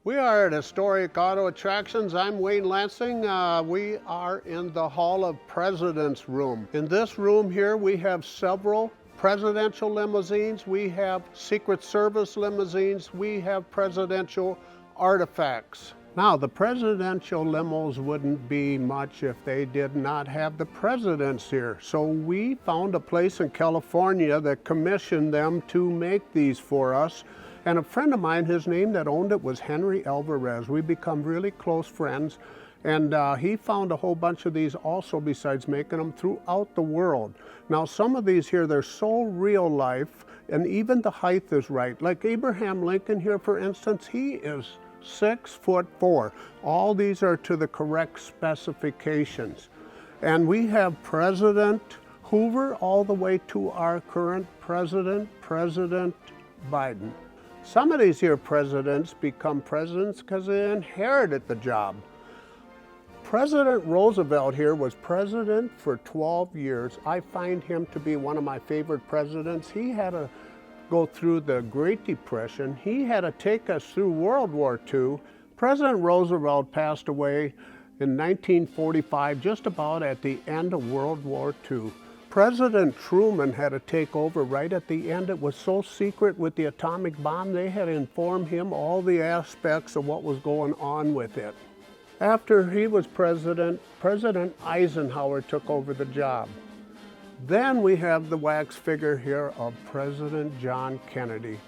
We are at Historic Auto Attractions. I'm Wayne Lansing. We are in the Hall of Presidents room. In this room here, we have several presidential limousines. We have Secret Service limousines. We have presidential artifacts. Now, the presidential limos wouldn't be much if they did not have the presidents here. So we found a place in California that commissioned them to make these for us. And a friend of mine, his name that owned it was Henry Alvarez. We become really close friends. And he found a whole bunch of these also besides making them throughout the world. Now some of these here, they're so real life, and even the height is right. Like Abraham Lincoln here, for instance, he is 6'4". All these are to the correct specifications. And we have President Hoover all the way to our current president, President Biden. Some of these here presidents become presidents because they inherited the job. President Roosevelt here was president for 12 years. I find him to be one of my favorite presidents. He had to go through the Great Depression. He had to take us through World War II. President Roosevelt passed away in 1945, just about at the end of World War II. President Truman had to take over right at the end. It was so secret with the atomic bomb, they had to inform him all the aspects of what was going on with it. After he was president, President Eisenhower took over the job. Then we have the wax figure here of President John Kennedy.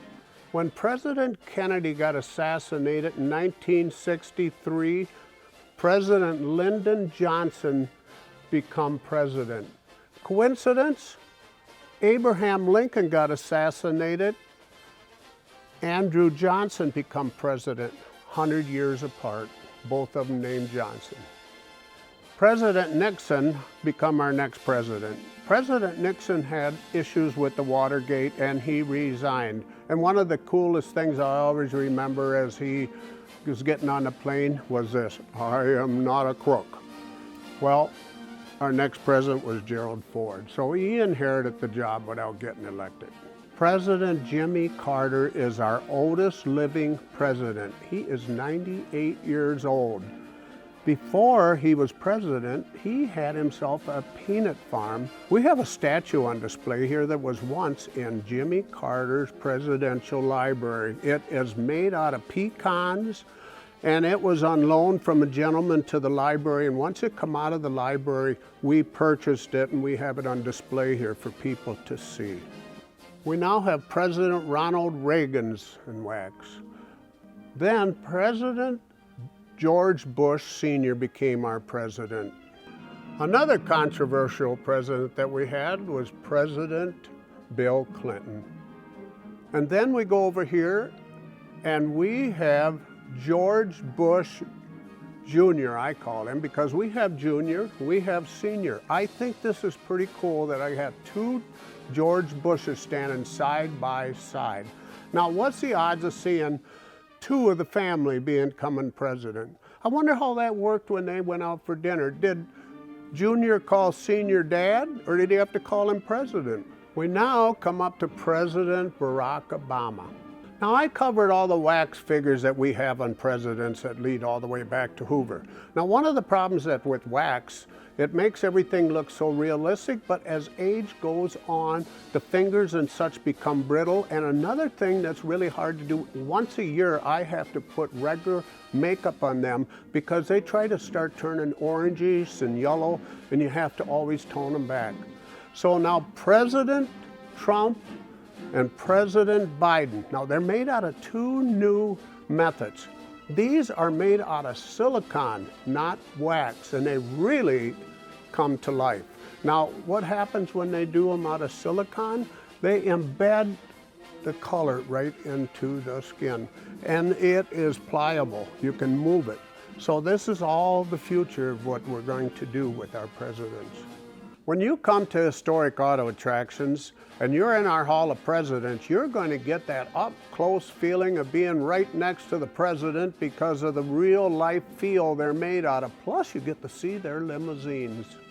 When President Kennedy got assassinated in 1963, President Lyndon Johnson became president. Coincidence? Abraham Lincoln got assassinated. Andrew Johnson became president, 100 years apart, both of them named Johnson. President Nixon became our next president. President Nixon had issues with the Watergate and he resigned. And one of the coolest things I always remember as he was getting on the plane was this: "I am not a crook." Well, our next president was Gerald Ford, so he inherited the job without getting elected. President Jimmy Carter is our oldest living president. He is 98 years old. Before he was president, he had himself a peanut farm. We have a statue on display here that was once in Jimmy Carter's presidential library. It is made out of pecans, and it was on loan from a gentleman to the library, and once it come out of the library, we purchased it and we have it on display here for people to see. We now have President Ronald Reagan's in wax. Then President George Bush Sr. became our president. Another controversial president that we had was President Bill Clinton. And then we go over here and we have George Bush Jr., I call him, because we have Junior, we have Senior. I think this is pretty cool that I have two George Bushes standing side by side. Now, what's the odds of seeing two of the family becoming president? I wonder how that worked when they went out for dinner. Did Junior call Senior Dad, or did he have to call him president? We now come up to President Barack Obama. Now, I covered all the wax figures that we have on presidents that lead all the way back to Hoover. Now, one of the problems that with wax, it makes everything look so realistic, but as age goes on, the fingers and such become brittle. And another thing that's really hard to do, once a year, I have to put regular makeup on them because they try to start turning orangish and yellow, and you have to always tone them back. So now President Trump and President Biden. Now they're made out of two new methods. These are made out of silicone, not wax, and they really come to life. Now what happens when they do them out of silicone? They embed the color right into the skin, and it is pliable. You can move it. So this is all the future of what we're going to do with our presidents. When you come to Historic Auto Attractions and you're in our Hall of Presidents, you're going to get that up-close feeling of being right next to the president because of the real-life feel they're made out of. Plus, you get to see their limousines.